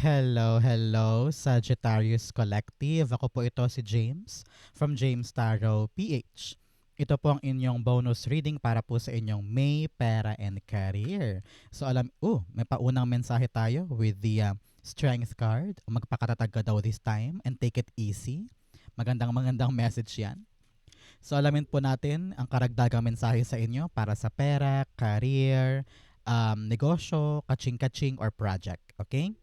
Hello, hello, Sagittarius Collective. Ako po ito si James from James Tarot PH. Ito po ang inyong bonus reading para po sa inyong May, Pera, and Career. So may paunang mensahe tayo with the Strength card. Magpakatatag ka daw this time and take it easy. Magandang message yan. So alamin po natin ang karagdagang mensahe sa inyo para sa pera, career, negosyo, kaching-kaching, or project. Okay?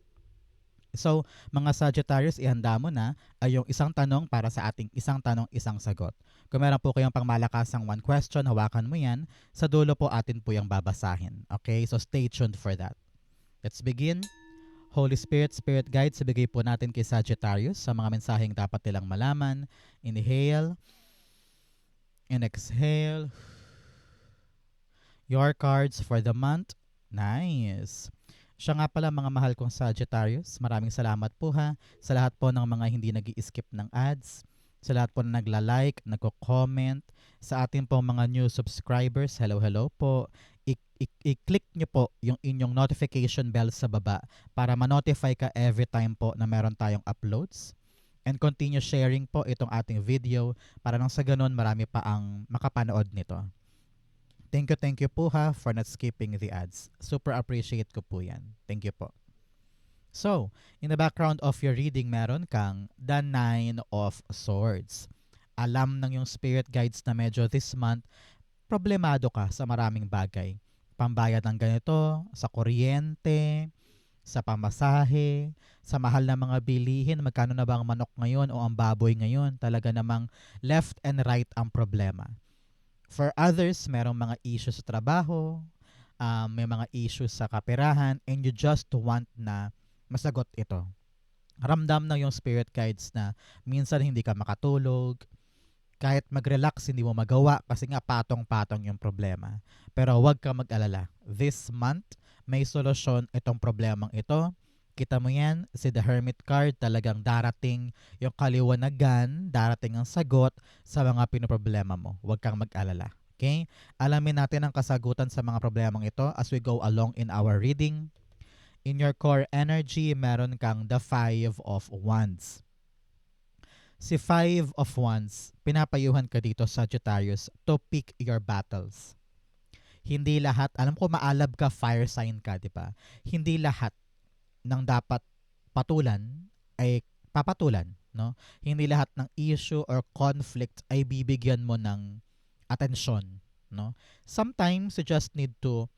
So, mga Sagittarius, ihanda mo na ay yung isang tanong para sa ating isang tanong, isang sagot. Kung meron po kayong pangmalakasang one question, hawakan mo yan. Sa dulo po atin po yung babasahin. Okay? So, stay tuned for that. Let's begin. Holy Spirit, Spirit Guide, sabigay po natin kay Sagittarius sa mga mensaheng dapat nilang malaman. Inhale and exhale. Your cards for the month. Nice. Siya nga pala mga mahal kong Sagittarius, maraming salamat po ha sa lahat po ng mga hindi nag-i-skip ng ads, sa lahat po na nagla-like, nagko-comment, sa ating pong mga new subscribers, hello po. I-click nyo po yung inyong notification bell sa baba para ma-notify ka every time po na meron tayong uploads. And continue sharing po itong ating video para nang sa ganun marami pa ang makapanood nito. Thank you po ha for not skipping the ads. Super appreciate ko po yan. Thank you po. So, in the background of your reading, meron kang the Nine of Swords. Alam ng yung spirit guides na medyo this month, problemado ka sa maraming bagay. Pambayad ng ganito, sa kuryente, sa pamasahe, sa mahal na mga bilihin, magkano na ba ang manok ngayon o ang baboy ngayon. Talaga namang left and right ang problema. For others, merong mga issues sa trabaho, may mga issues sa kaperahan, and you just want na masagot ito. Ramdam na yung spirit guides na minsan hindi ka makatulog, kahit mag-relax hindi mo magawa kasi nga patong-patong yung problema. Pero huwag ka mag-alala. This month, may solusyon itong problemang ito. Kita mo yan, si The Hermit card, talagang darating yung kaliwanagan, darating ang sagot sa mga pinoproblema mo. Huwag kang mag-alala. Okay? Alamin natin ang kasagutan sa mga problemang ito as we go along in our reading. In your core energy, meron kang the Five of Wands. Si Five of Wands, pinapayuhan ka dito, Sagittarius, to pick your battles. Hindi lahat, alam ko maalab ka, fire sign ka, di ba? Hindi lahat ng dapat patulan ay papatulan, no? Hindi lahat ng issue or conflict ay bibigyan mo ng atensyon, no? Sometimes you just need to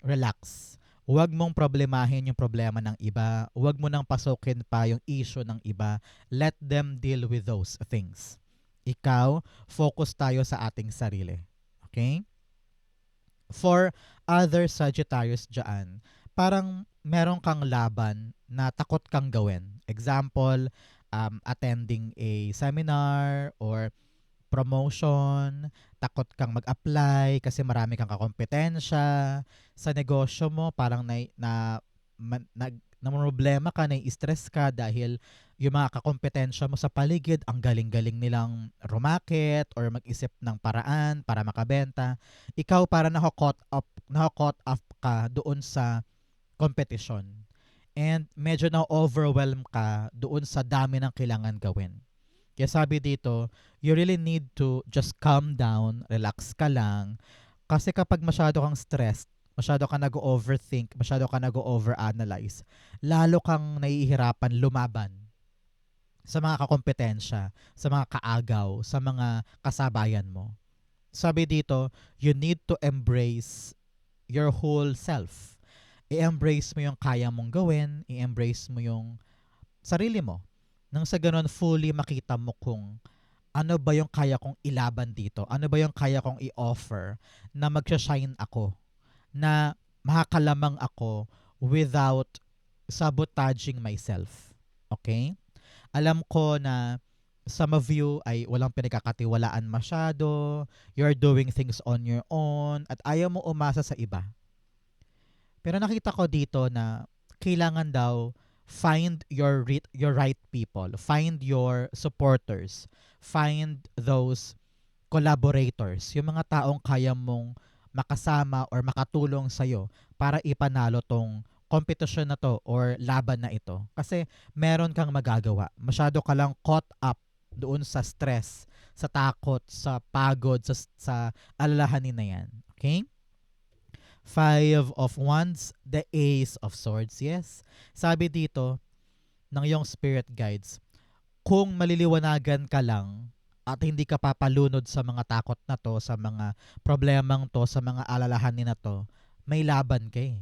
relax. Huwag mong problemahin yung problema ng iba. Huwag mo nang pasukin pa yung issue ng iba. Let them deal with those things. Ikaw, focus tayo sa ating sarili. Okay? For other Sagittarius dyan, parang meron kang laban na takot kang gawin. Example, attending a seminar or promotion, takot kang mag-apply kasi marami kang kakompetensya. Sa negosyo mo, parang namroblema ka, nai-stress ka dahil yung mga kakompetensya mo sa paligid, ang galing-galing nilang rumakit or mag-isip ng paraan para makabenta. Ikaw para naka-caught up ka doon sa competition. And medyo na-overwhelm ka doon sa dami ng kailangan gawin. Kaya sabi dito, you really need to just calm down, relax ka lang. Kasi kapag masyado kang stressed, masyado ka nag-overthink, masyado ka nag-overanalyze, lalo kang nahihirapan lumaban sa mga kakompetensya, sa mga kaagaw, sa mga kasabayan mo. Sabi dito, you need to embrace your whole self. I-embrace mo yung kaya mong gawin, i-embrace mo yung sarili mo. Nang sa ganun, fully makita mo kung ano ba yung kaya kong ilaban dito, ano ba yung kaya kong i-offer na magsha-shine ako, na makakalamang ako without sabotaging myself. Okay? Alam ko na some of you ay walang pinagkakatiwalaan masyado, you're doing things on your own, at ayaw mo umasa sa iba. Pero nakita ko dito na kailangan daw find your right people, find your supporters, find those collaborators, yung mga taong kaya mong makasama or makatulong sa'yo para ipanalo tong competition na to or laban na ito. Kasi meron kang magagawa. Masyado ka lang caught up doon sa stress, sa takot, sa pagod, sa alalahanin na yan. Okay? Five of Wands, the Ace of Swords. Yes. Sabi dito ng iyong spirit guides, kung maliliwanagan ka lang at hindi ka papalunod sa mga takot na to, sa mga problemang to, sa mga alalahanin na to, may laban ka eh.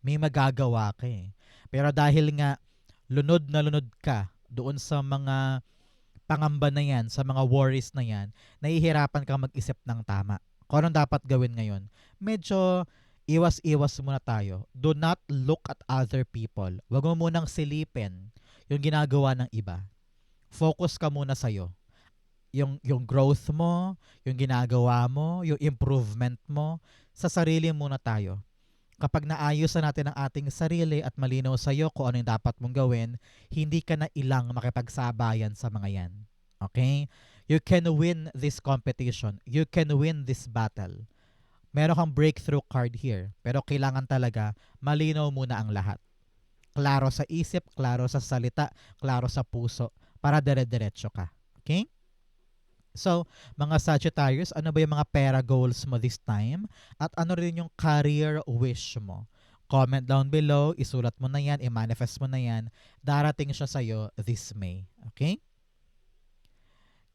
May magagawa ka eh. Pero dahil nga lunod na lunod ka doon sa mga pangamba na yan, sa mga worries na yan, nahihirapan kang mag-isip ng tama. Kung anong dapat gawin ngayon, medyo iwas-iwas muna tayo. Do not look at other people. Huwag mo munang silipin yung ginagawa ng iba. Focus ka muna sa'yo. Yung growth mo, yung ginagawa mo, yung improvement mo, sa sarili muna tayo. Kapag naayos na natin ang ating sarili at malinaw sa'yo kung ano yung dapat mong gawin, hindi ka na ilang makipagsabayan sa mga yan. Okay? You can win this competition. You can win this battle. Meron kang breakthrough card here, pero kailangan talaga malinaw muna ang lahat. Klaro sa isip, klaro sa salita, klaro sa puso, para dire-diretso ka. Okay? So, mga Sagittarius, ano ba yung mga pera goals mo this time? At ano rin yung career wish mo? Comment down below, isulat mo na yan, i-manifest mo na yan. Darating siya sa'yo this May. Okay?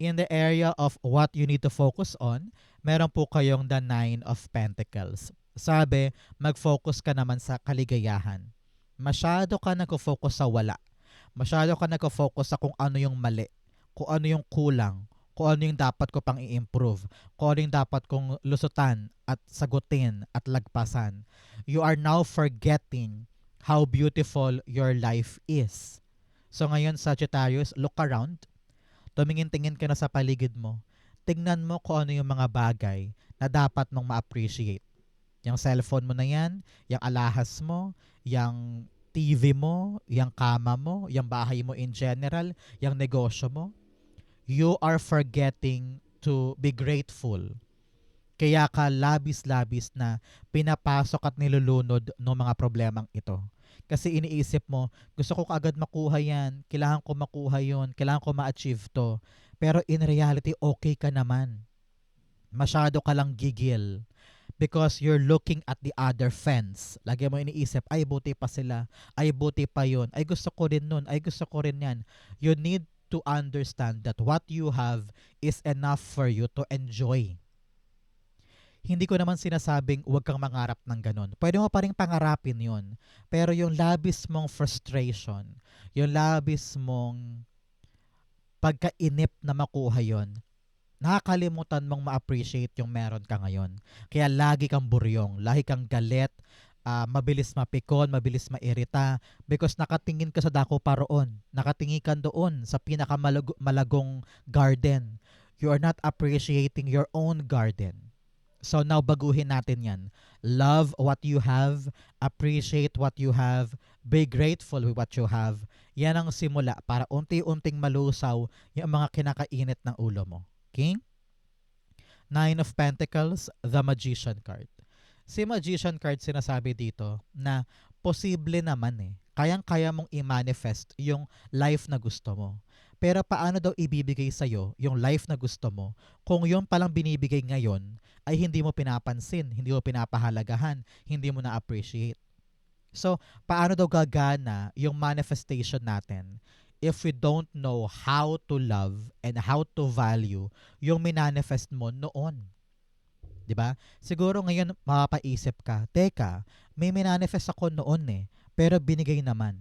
In the area of what you need to focus on, meron po kayong the Nine of Pentacles. Sabi, mag-focus ka naman sa kaligayahan. Masyado ka nag-focus sa wala. Masyado ka nag-focus sa kung ano yung mali, kung ano yung kulang, kung ano yung dapat ko pang i-improve, kung ano yung dapat kong lusutan at sagutin at lagpasan. You are now forgetting how beautiful your life is. So ngayon, Sagittarius, look around. Tumingin-tingin ka na sa paligid mo. Tingnan mo kung ano yung mga bagay na dapat mong ma-appreciate. Yung cellphone mo na yan, yung alahas mo, yung TV mo, yung kama mo, yung bahay mo in general, yung negosyo mo. You are forgetting to be grateful. Kaya ka labis-labis na pinapasok at nilulunod ng mga problemang ito. Kasi iniisip mo, gusto ko kaagad makuha yan, kailangan ko makuha yun, kailangan ko ma-achieve to. Pero in reality, okay ka naman. Masyado ka lang gigil because you're looking at the other fence. Lagi mo iniisip, ay buti pa sila, ay buti pa yun, ay gusto ko rin nun, ay gusto ko rin yan. You need to understand that what you have is enough for you to enjoy. Hindi ko naman sinasabing huwag kang mangarap ng ganun. Pwede mo pa rin pangarapin yun. Pero yung labis mong frustration, yung labis mong pagkainip na makuha yon, nakakalimutan mong ma-appreciate yung meron ka ngayon. Kaya lagi kang buryong, lagi kang galit, mabilis mapikon, mabilis mairita because nakatingin ka sa dako pa roon. Nakatingin ka doon sa pinakamalagong garden. You are not appreciating your own garden. So now baguhin natin yan. Love what you have, appreciate what you have, be grateful with what you have. Yan ang simula para unti-unting malusaw yung mga kinakainit ng ulo mo. Okay? Nine of Pentacles, the Magician card. Si Magician card sinasabi dito na posible naman eh. Kayang-kaya mong i-manifest yung life na gusto mo. Pero paano daw ibibigay sa'yo yung life na gusto mo kung yung palang binibigay ngayon ay hindi mo pinapansin, hindi mo pinapahalagahan, hindi mo na-appreciate. So, paano daw gagana yung manifestation natin if we don't know how to love and how to value yung minanifest mo noon? 'Di ba? Siguro ngayon mapapaisip ka, teka, may minanifest ako noon eh, pero binigay naman.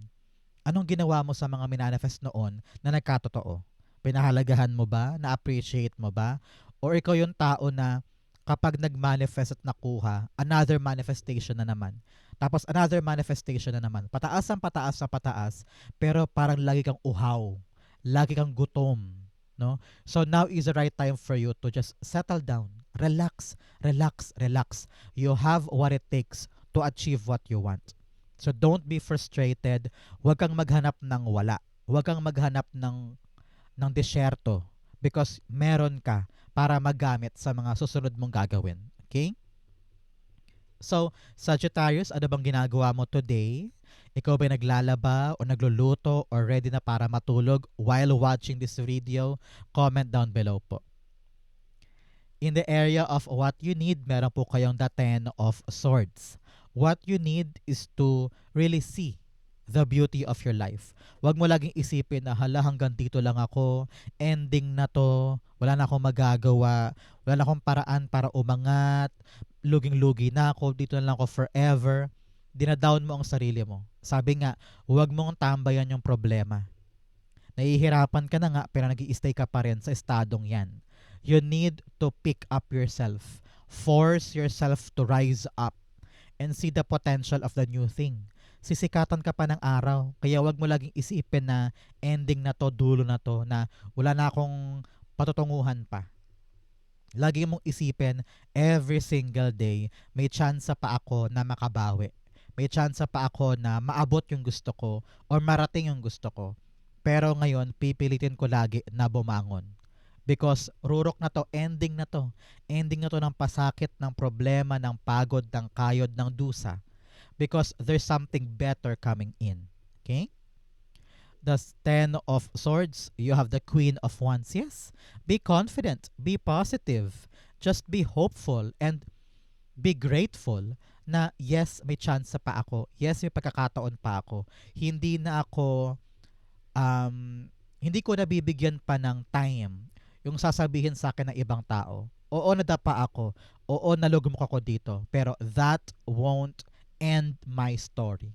Anong ginawa mo sa mga minanifest noon na nagkatotoo? Pinahalagahan mo ba? Na-appreciate mo ba? Or ikaw yung tao na kapag nag-manifest at nakuha, another manifestation na naman. Tapos another manifestation na naman. Pataas ang pataas sa pataas, pero parang lagi kang uhaw. Lagi kang gutom. No? So now is the right time for you to just settle down. Relax, relax, relax. You have what it takes to achieve what you want. So don't be frustrated. Huwag kang maghanap ng wala. Huwag kang maghanap ng disyerto because meron ka para magamit sa mga susunod mong gagawin. Okay? So, Sagittarius, ano bang ginagawa mo today? Ikaw ba naglalaba o nagluluto or ready na para matulog while watching this video? Comment down below po. In the area of what you need, meron po kayong the Ten of Swords. What you need is to really see the beauty of your life. Huwag mo laging isipin na hala hanggang dito lang ako, ending na to, wala na akong magagawa, wala na akong paraan para umangat, luging-lugi na ako, dito na lang ako forever. Dinadown mo ang sarili mo. Sabi nga, huwag mong tambayan yung problema. Nahihirapan ka na nga pero nag-i-stay ka pa rin sa estadong yan. You need to pick up yourself. Force yourself to rise up and see the potential of the new thing. Sisikatan ka pa ng araw. Kaya wag mo laging isipin na ending na to, dulo na to, na wala na akong patutunguhan pa. Lagi mong isipin, every single day, may chance pa ako na makabawi. May chance pa ako na maabot yung gusto ko or marating yung gusto ko. Pero ngayon, pipilitin ko lagi na bumangon. Because rurok na to, ending na to. Ending na to ng pasakit, ng problema, ng pagod, ng kayod, ng dusa. Because there's something better coming in. Okay? The Ten of Swords, you have the Queen of Wands. Yes, be confident, be positive, just be hopeful, and be grateful na yes, may chance pa ako. Yes, may pagkakataon pa ako. Hindi ko nabibigyan pa ng time yung sasabihin sa akin ng ibang tao. Oo, nadapa ako. Oo, nalugmok ako dito. Pero that won't end my story.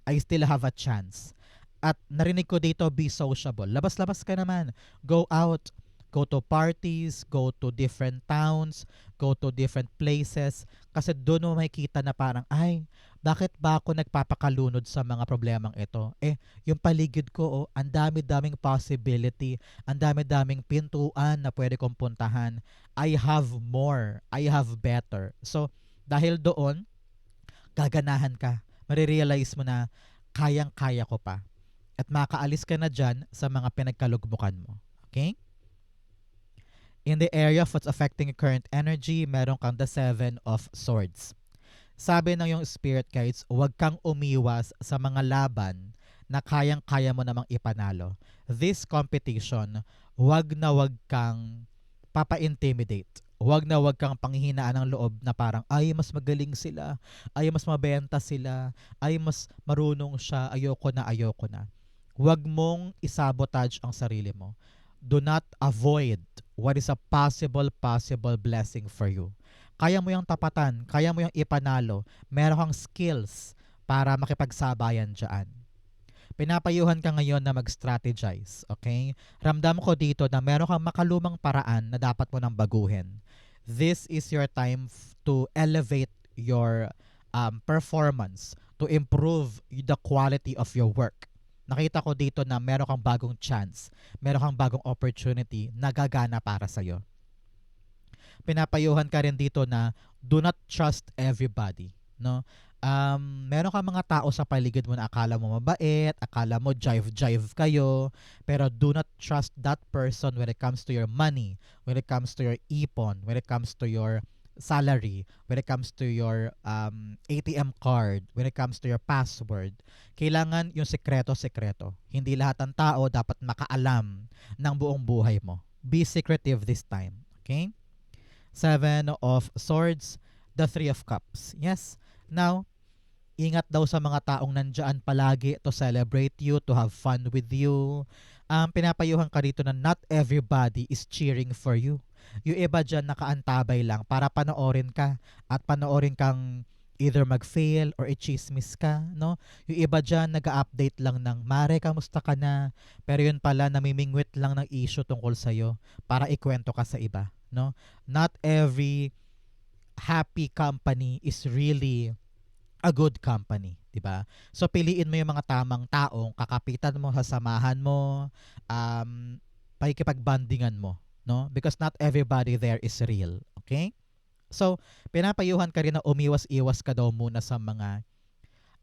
I still have a chance. At narinig ko dito, be sociable. Labas-labas ka naman. Go out. Go to parties. Go to different towns. Go to different places. Kasi doon mo makikita na parang, ay, bakit ba ako nagpapakalunod sa mga problemang ito? Yung paligid ko, ang dami-daming possibility. Ang dami-daming pintuan na pwede kong puntahan. I have more. I have better. So, dahil doon, gaganahan ka. Marirealize mo na kayang-kaya ko pa. At makaalis ka na dyan sa mga pinagkalugmukan mo. Okay? In the area of what's affecting your current energy, meron kang the Seven of Swords. Sabi ng yung spirit guides, huwag kang umiwas sa mga laban na kayang-kaya mo namang ipanalo. This competition, huwag na huwag kang papa-intimidate. Huwag na huwag kang panghihinaan ng loob na parang, ay, mas magaling sila, ay, mas mabenta sila, ay, mas marunong siya, ayoko na. Huwag mong isabotage ang sarili mo. Do not avoid what is a possible blessing for you. Kaya mo yung tapatan, kaya mo yung ipanalo, meron kang skills para makipagsabayan dyan. Pinapayuhan ka ngayon na mag-strategize, okay? Ramdam ko dito na meron kang makalumang paraan na dapat mo nang baguhin. This is your time to elevate your performance, to improve the quality of your work. Nakita ko dito na meron kang bagong chance, meron kang bagong opportunity na gagana para sa'yo. Pinapayuhan ka rin dito na do not trust everybody, no? Meron kang mga tao sa paligid mo na akala mo mabait, akala mo jive kayo, pero do not trust that person when it comes to your money, when it comes to your ipon, when it comes to your salary, when it comes to your ATM card, when it comes to your password. Kailangan yung sekreto. Hindi lahat ng tao dapat makaalam ng buong buhay mo. Be secretive this time, okay? Seven of Swords, the Three of Cups. Yes. Now, ingat daw sa mga taong nandyan palagi to celebrate you, to have fun with you. Pinapayuhan ka dito na not everybody is cheering for you. Yung iba dyan nakaantabay lang para panoorin ka at panoorin kang either mag-fail or i-chismis ka, no? Yung iba dyan nag-update lang ng, Mare, kamusta ka na? Pero yun pala, namimingwit lang ng issue tungkol sa'yo para ikwento ka sa iba, no? Not every happy company is really a good company, 'di ba? So piliin mo yung mga tamang taong kakapitan mo, sasamahan mo, pakikipagbandingan mo, no? Because not everybody there is real, okay? So pinapayuhan ka rin na umiwas-iwas ka daw muna sa mga,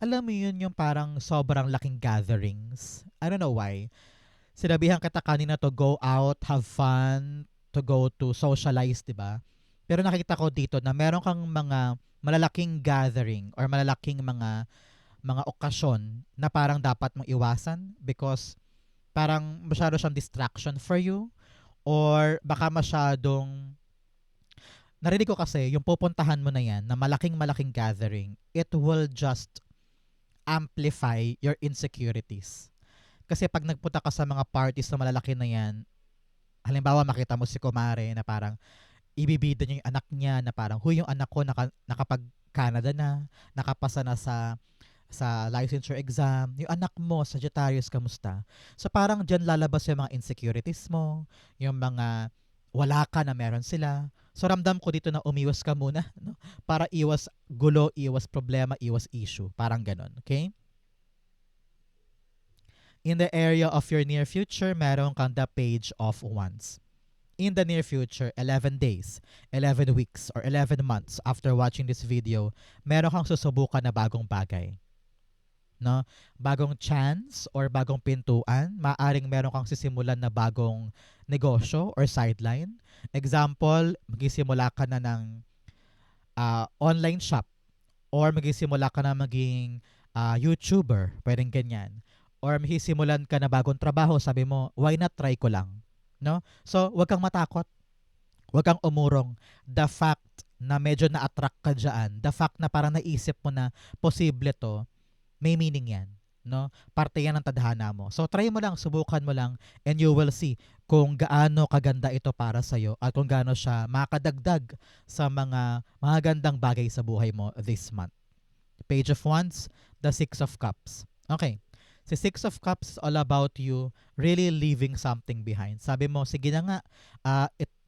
alam mo yun, yung parang sobrang laking gatherings. I don't know why. Sinabihan kita kanina to go out, have fun, to go to socialize, 'di ba? Pero nakita ko dito na meron kang mga malalaking gathering or malalaking mga mga okasyon na parang dapat mong iwasan because parang masyado siyang distraction for you or baka masyadong narinig ko kasi yung pupuntahan mo na yan na malaking gathering, it will just amplify your insecurities. Kasi pag nagpunta ka sa mga parties na malalaki na yan, halimbawa makita mo si Kumare na parang ibibida niya yung anak niya na parang, huy, yung anak ko nakapag-Canada na, nakapasa na sa licensure exam, yung anak mo, Sagittarius, kamusta? So parang dyan lalabas yung mga insecurities mo, yung mga wala ka na meron sila. So ramdam ko dito na umiwas ka muna, no? Para iwas gulo, iwas problema, iwas issue. Parang ganon, okay? In the area of your near future, meron kang the Page of Wands. In the near future, 11 days, 11 weeks, or 11 months after watching this video, meron kang susubukan na bagong bagay. No? Bagong chance or bagong pintuan, maaring meron kang sisimulan na bagong negosyo or sideline. Example, magsisimula ka na ng online shop or magsisimula ka na maging YouTuber, pwedeng ganyan. Or magsimulan ka na bagong trabaho, sabi mo, why not try ko lang? No? So, wag kang matakot. Wag kang umurong. The fact na medyo na-attract ka dyan, the fact na parang naisip mo na posible to, may meaning yan. No? Parte yan ng tadhana mo. So, try mo lang, subukan mo lang, and you will see kung gaano kaganda ito para sa'yo at kung gaano siya makadagdag sa mga magandang bagay sa buhay mo this month. Page of Wands, the Six of Cups. Okay. Si Six of Cups is all about you really leaving something behind. Sabi mo, sige na nga,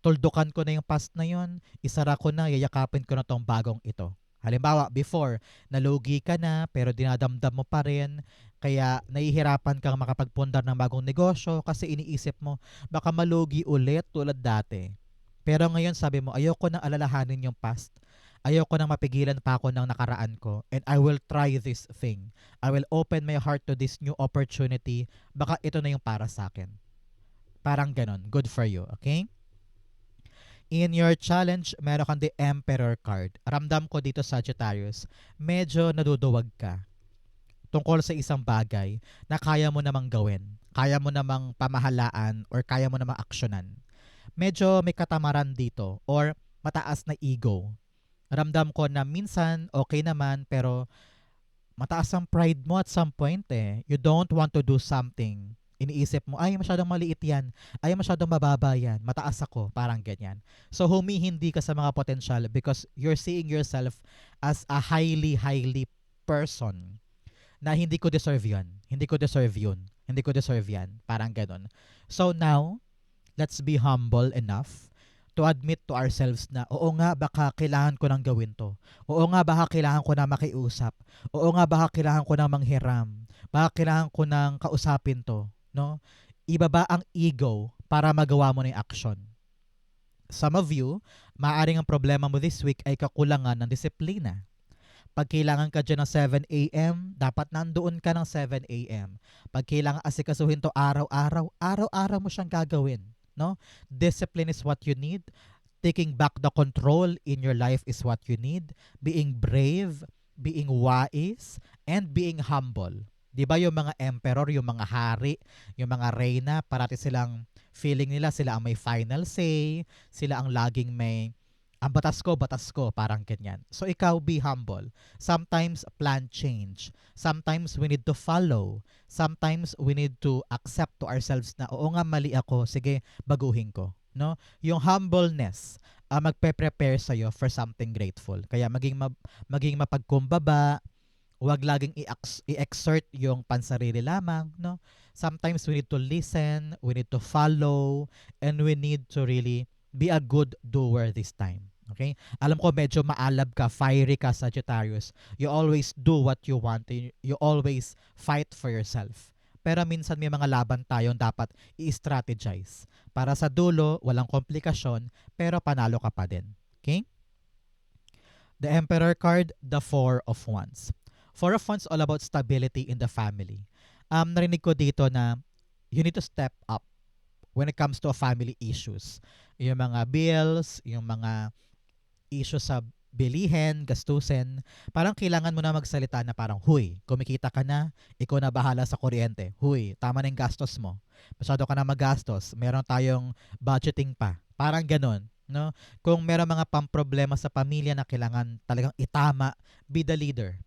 tuldukan ko na yung past na yun, isara ko na, yayakapin ko na tong bagong ito. Halimbawa, before, nalugi ka na pero dinadamdam mo pa rin, kaya nahihirapan kang makapagpundar ng bagong negosyo kasi iniisip mo, baka malugi ulit tulad dati. Pero ngayon sabi mo, ayoko nang alalahanin yung past. Ayoko nang mapigilan pa ako ng nakaraan ko and I will try this thing. I will open my heart to this new opportunity. Baka ito na yung para sa akin. Parang ganon. Good for you. Okay? In your challenge, meron kang the Emperor card. Ramdam ko dito, Sagittarius, medyo naduduwag ka tungkol sa isang bagay na kaya mo namang gawin. Kaya mo namang pamahalaan or kaya mo namang aksyonan. Medyo may katamaran dito or mataas na ego. Ramdam ko na minsan okay naman pero mataas ang pride mo at some point eh. You don't want to do something. Iniisip mo, ay masyadong maliit yan. Ay masyadong mababa yan. Mataas ako. Parang ganyan. So humihindi ka sa mga potential because you're seeing yourself as a highly person na hindi ko deserve yun. Hindi ko deserve yun. Hindi ko deserve yan. Parang ganon. So now, let's be humble enough to admit to ourselves na oo nga baka kailangan ko nang gawin to. Oo nga baka kailangan ko na makiusap. Oo nga baka kailangan ko nang manghiram. Baka kailangan ko nang kausapin to, no? Ibaba ang ego para magawa mo na yung action. Some of you, maaaring ang problema mo this week ay kakulangan ng disiplina. Pag kailangan ka dyan ng 7 a.m., dapat nandoon ka ng 7 a.m. Pag kailangan asikasuhin to araw-araw mo siyang gagawin. No? Discipline is what you need. Taking back the control in your life is what you need. Being brave, being wise, and being humble. 'Di ba yung mga emperor, yung mga hari, yung mga reyna, parati silang feeling nila sila ang may final say, sila ang laging may ang batas ko, parang ganyan. So ikaw, be humble. Sometimes plan change. Sometimes we need to follow. Sometimes we need to accept to ourselves na oo nga mali ako, sige, baguhin ko, no? Yung humbleness magpe-prepare sa iyo for something grateful. Kaya maging mapagkumbaba, huwag laging i-exert yung pansarili lamang, no? Sometimes we need to listen, we need to follow, and we need to really be a good doer this time. Okay? Alam ko medyo maalab ka, fiery ka, Sagittarius. You always do what you want. You always fight for yourself. Pero minsan may mga laban tayong dapat i-strategize. Para sa dulo, walang komplikasyon, pero panalo ka pa din. Okay? The Emperor card, the Four of Wands. Four of Wands all about stability in the family. Narinig ko dito na you need to step up when it comes to family issues. Yung mga bills, yung mga issues sa bilihin, gastusin, parang kailangan mo na magsalita na parang, huy, kumikita ka na, ikaw na bahala sa kuryente. Huy, tama na yung gastos mo. Masyado ka na magastos. Meron tayong budgeting pa. Parang ganun. No? Kung meron mga pamproblema sa pamilya na kailangan talagang itama, be the leader.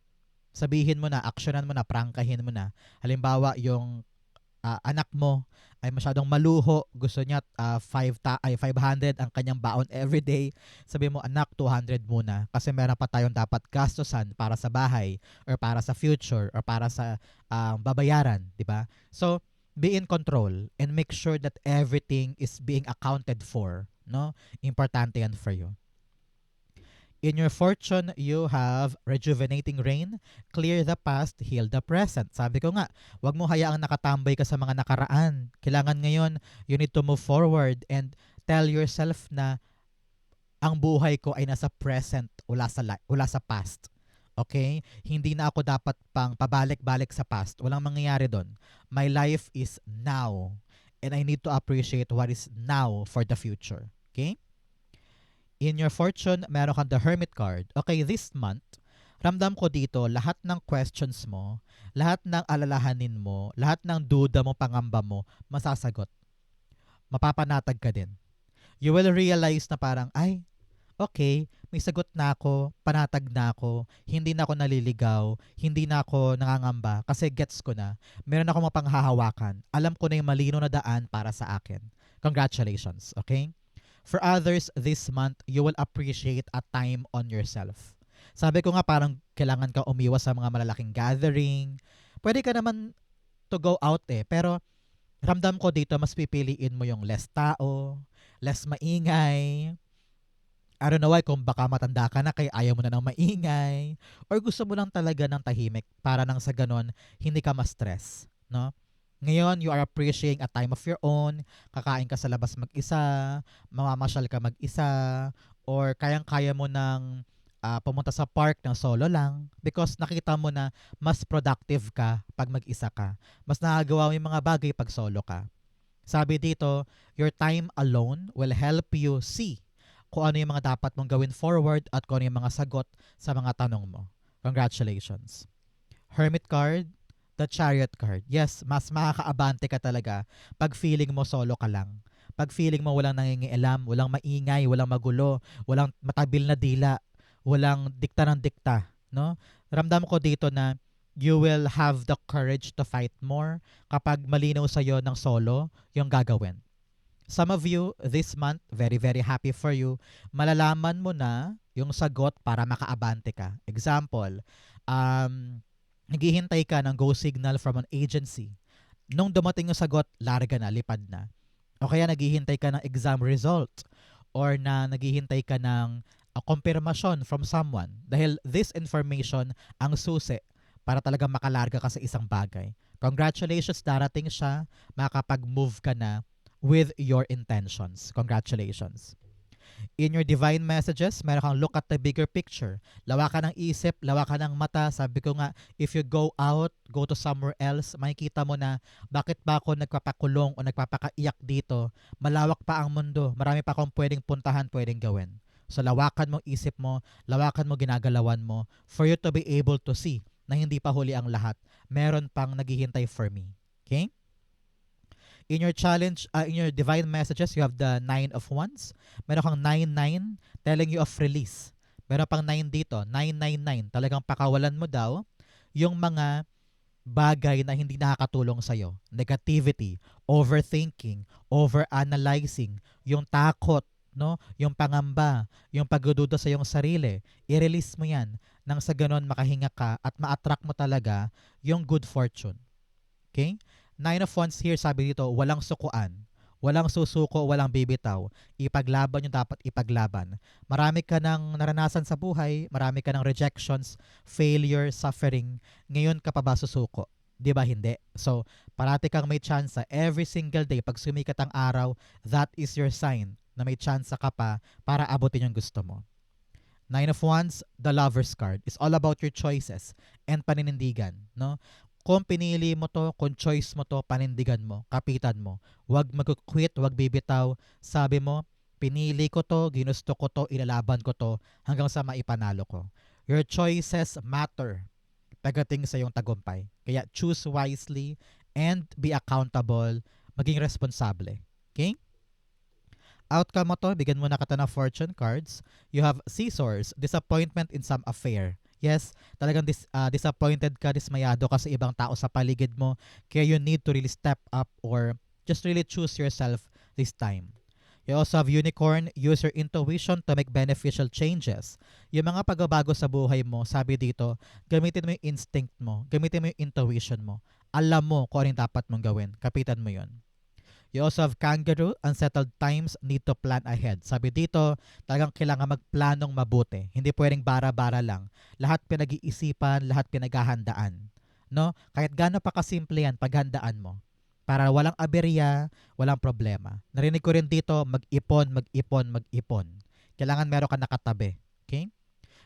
Sabihin mo na, actionan mo na, prangkahin mo na. Halimbawa, yung anak mo ay masyadong maluho, gusto niya 500 ang kanyang baon everyday, sabi mo, anak, 200 muna kasi meron pa tayong dapat gastusan para sa bahay or para sa future or para sa babayaran, di ba? So, be in control and make sure that everything is being accounted for, no? Importante yan for you. In your fortune, you have rejuvenating rain, clear the past, heal the present. Sabi ko nga, wag mo hayaang nakatambay ka sa mga nakaraan. Kailangan ngayon, you need to move forward and tell yourself na ang buhay ko ay nasa present, wala sa past. Okay? Hindi na ako dapat pang pabalik-balik sa past. Walang mangyayari doon. My life is now. And I need to appreciate what is now for the future. Okay? In your fortune, meron kang the Hermit card. Okay, this month, ramdam ko dito, lahat ng questions mo, lahat ng alalahanin mo, lahat ng duda mo, pangamba mo, masasagot. Mapapanatag ka din. You will realize na parang, ay, okay, may sagot na ako, panatag na ako, hindi na ako naliligaw, hindi na ako nangangamba, kasi gets ko na, meron akong mapanghahawakan, alam ko na yung malino na daan para sa akin. Congratulations, okay? For others, this month, you will appreciate a time on yourself. Sabi ko nga parang kailangan ka umiwas sa mga malalaking gathering. Pwede ka naman to go out pero ramdam ko dito mas pipiliin mo yung less tao, less maingay. I don't know why, kung baka matanda ka na kaya ayaw mo na ng maingay or gusto mo lang talaga ng tahimik para nang sa ganon hindi ka ma-stress, no? Ngayon, you are appreciating a time of your own, kakain ka sa labas mag-isa, mamamasyal ka mag-isa, or kayang-kaya mo ng pumunta sa park ng solo lang because nakita mo na mas productive ka pag mag-isa ka. Mas nakagawa mo yung mga bagay pag solo ka. Sabi dito, your time alone will help you see kung ano yung mga dapat mong gawin forward at kung ano yung mga sagot sa mga tanong mo. Congratulations. Hermit card, the Chariot card. Yes, mas makakaabante ka talaga pag feeling mo solo ka lang. Pag feeling mo walang nangingialam, walang maingay, walang magulo, walang matabil na dila, walang dikta ng dikta, no? Ramdam ko dito na you will have the courage to fight more kapag malinaw sa'yo ng solo yung gagawin. Some of you, this month, very, very happy for you, malalaman mo na yung sagot para makaabante ka. Example, naghihintay ka ng go signal from an agency. Nung dumating yung sagot, larga na, lipad na. O kaya naghihintay ka ng exam result or na naghihintay ka ng confirmation from someone. Dahil this information ang susi para talagang makalarga ka sa isang bagay. Congratulations, darating siya, makakapag-move ka na with your intentions. Congratulations. In your divine messages, meron kang look at the bigger picture. Lawa ka ng isip, lawa ka ng mata. Sabi ko nga, if you go out, go to somewhere else, makikita mo na bakit ba ako nagpapakulong o nagpapakaiyak dito. Malawak pa ang mundo. Marami pa akong pwedeng puntahan, pwedeng gawin. So lawakan mo isip mo, lawakan mo ginagalawan mo for you to be able to see na hindi pa huli ang lahat. Meron pang naghihintay for me. Okay? In your challenge, in your divine messages, you have the 9 of Wands. Meron kang 9-9 telling you of release. Meron pang 9 dito, 999. Talagang pakawalan mo daw yung mga bagay na hindi nakakatulong sa'yo. Negativity, overthinking, overanalyzing, yung takot, no? Yung pangamba, yung pagdududa sa iyong sarili. I-release mo yan nang sa ganon makahinga ka at ma-attract mo talaga yung good fortune. Okay? 9 of Wands here, sabi dito, walang sukuan. Walang susuko, walang bibitaw. Ipaglaban yung dapat ipaglaban. Marami ka nang naranasan sa buhay, marami ka ng rejections, failure, suffering. Ngayon ka pa ba susuko? Di ba hindi? So, parati kang may chance every single day. Pag sumikat ang araw, that is your sign na may chance ka pa para abutin yung gusto mo. 9 of Wands, the Lover's card. It's all about your choices and paninindigan. No? Kung pinili mo to, kung choice mo to, panindigan mo, kapitan mo. Huwag mag-quit, huwag bibitaw. Sabi mo, Pinili ko to, ginusto ko to, ilalaban ko to hanggang sa maipanalo ko. Your choices matter pagdating sa iyong tagumpay. Kaya choose wisely and be accountable, maging responsable. Okay? Outcome mo to, bigyan mo na kita ng fortune cards. You have scissors, disappointment in some affair. Yes, talagang disappointed ka, dismayado ka sa ibang tao sa paligid mo. Kaya you need to really step up or just really choose yourself this time. You also have unicorn, use your intuition to make beneficial changes. Yung mga pagbabago sa buhay mo, sabi dito, gamitin mo yung instinct mo, gamitin mo yung intuition mo. Alam mo kung ano yung dapat mong gawin. Kapitan mo yun. You also have kangaroo, unsettled times, need to plan ahead. Sabi dito, talagang kailangan magplanong mabuti. Hindi pwedeng bara-bara lang. Lahat pinag-iisipan, lahat pinaghahandaan. No? Kahit gaano pa kasimple yan, paghandaan mo. Para walang aberya, walang problema. Narinig ko rin dito, mag-ipon, mag-ipon, mag-ipon. Kailangan meron ka nakatabi. Okay?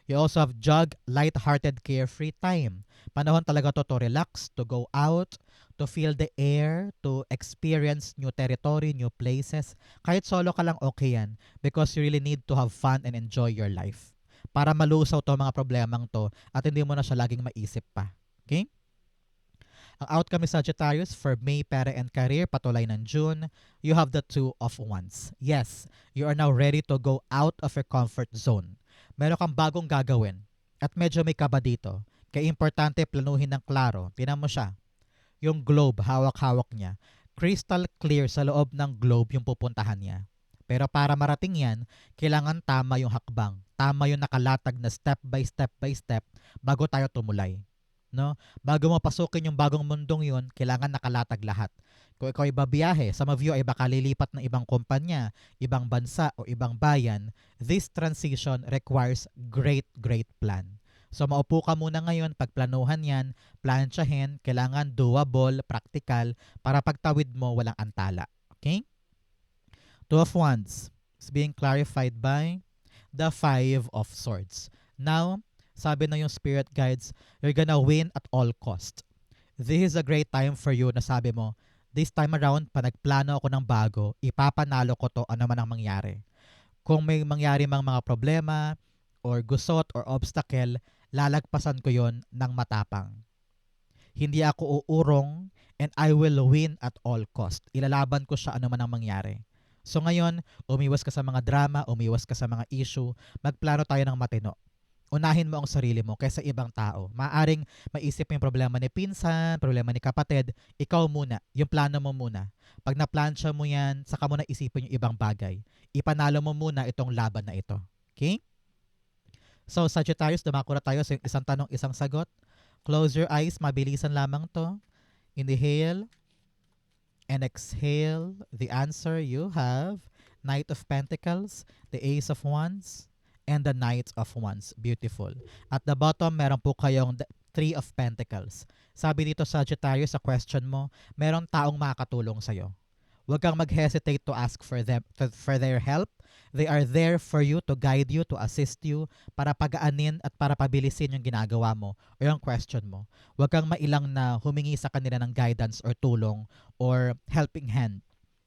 You also have jog, light-hearted, carefree time. Panahon talaga to relax, to go out, to feel the air, to experience new territory, new places. Kahit solo ka lang, okay yan. Because you really need to have fun and enjoy your life. Para malusaw to mga problemang to at hindi mo na siya laging maisip pa. Okay? Ang outcome ni Sagittarius for May, pera and career, patuloy ng June, you have the two of wands. Yes, you are now ready to go out of your comfort zone. Meron kang bagong gagawin at medyo may kaba dito. Kaya importante planuhin ng klaro. Tinan mo siya. Yung globe, hawak-hawak niya. Crystal clear sa loob ng globe yung pupuntahan niya. Pero para marating yan, kailangan tama yung hakbang. Tama yung nakalatag na step by step bago tayo tumulay. No? Bago mo pasukin yung bagong mundong yun, kailangan nakalatag lahat. Kung ikaw ay babiyahe, some of you ay baka lilipat ng ibang kumpanya, ibang bansa o ibang bayan, this transition requires great plan. So maupo ka muna ngayon, pagplanuhan yan, plansyahin, kailangan doable, practical, para pagtawid mo walang antala. Okay? Two of Wands is being clarified by the Five of Swords. Now, sabi na yung spirit guides, you're gonna win at all cost. This is a great time for you na sabi mo, this time around, pa nagplano ako ng bago, ipapanalo ko to ano man ang mangyari. Kung may mangyari mang mga problema, or gusot, or obstacle, lalagpasan ko yon ng matapang. Hindi ako uurong, and I will win at all cost. Ilalaban ko siya ano man ang mangyari. So ngayon, umiwas ka sa mga drama, umiwas ka sa mga issue, magplano tayo ng matino. Unahin mo ang sarili mo kaysa ibang tao. Maaring maisip mo yung problema ni pinsan, problema ni kapatid, ikaw muna, yung plano mo muna. Pag naplansya mo yan, saka mo na isipin yung ibang bagay. Ipanalo mo muna itong laban na ito. Okay? So, Sagittarius, dumako na tayo sa isang tanong, isang sagot. Close your eyes, mabilisan lamang to. Inhale and exhale. The answer you have, Knight of Pentacles, the Ace of Wands, and the Knight of Wands. Beautiful. At the bottom, meron po kayong Three of Pentacles. Sabi dito Sagittarius sa question mo, merong taong makakatulong sa'yo. Huwag kang mag-hesitate to ask for their help. They are there for you, to guide you, to assist you, para pagaanin at para pabilisin yung ginagawa mo o yung question mo. Huwag kang mailang na humingi sa kanila ng guidance or tulong or helping hand.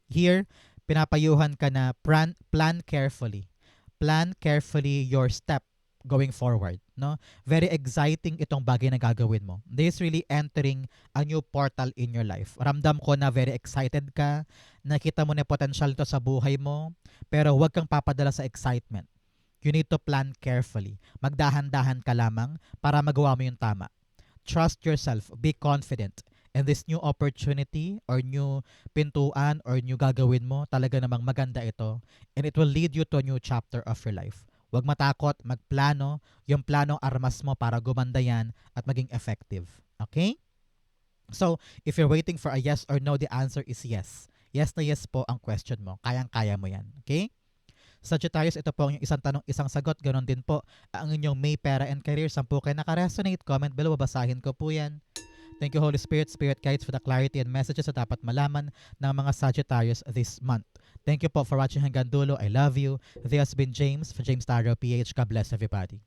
Here, pinapayuhan ka na plan carefully. Plan carefully your step going forward, no? Very exciting itong bagay na gagawin mo. This is really entering a new portal in your life. Ramdam ko na very excited ka, nakita mo na potential to sa buhay mo, pero huwag kang papadala sa excitement. You need to plan carefully. Magdahan-dahan ka lamang para magawa mo yung tama. Trust yourself, be confident. And this new opportunity or new pintuan or new gagawin mo, talaga namang maganda ito. And it will lead you to a new chapter of your life. Huwag matakot, magplano. Yung planong armas mo para gumanda yan at maging effective. Okay? So, if you're waiting for a yes or no, the answer is yes. Yes na yes po ang question mo. Kayang-kaya mo yan. Okay? Sagittarius, ito po ang isang tanong, isang sagot. Ganon din po ang inyong May, pera and career. 10 kayo nakaresonate. Comment below, babasahin ko po yan. Thank you, Holy Spirit, Spirit Guides, for the clarity and messages na dapat malaman ng mga Sagittarius this month. Thank you po for watching hanggang dulo. I love you. This has been James for James Tarot PH. God bless everybody.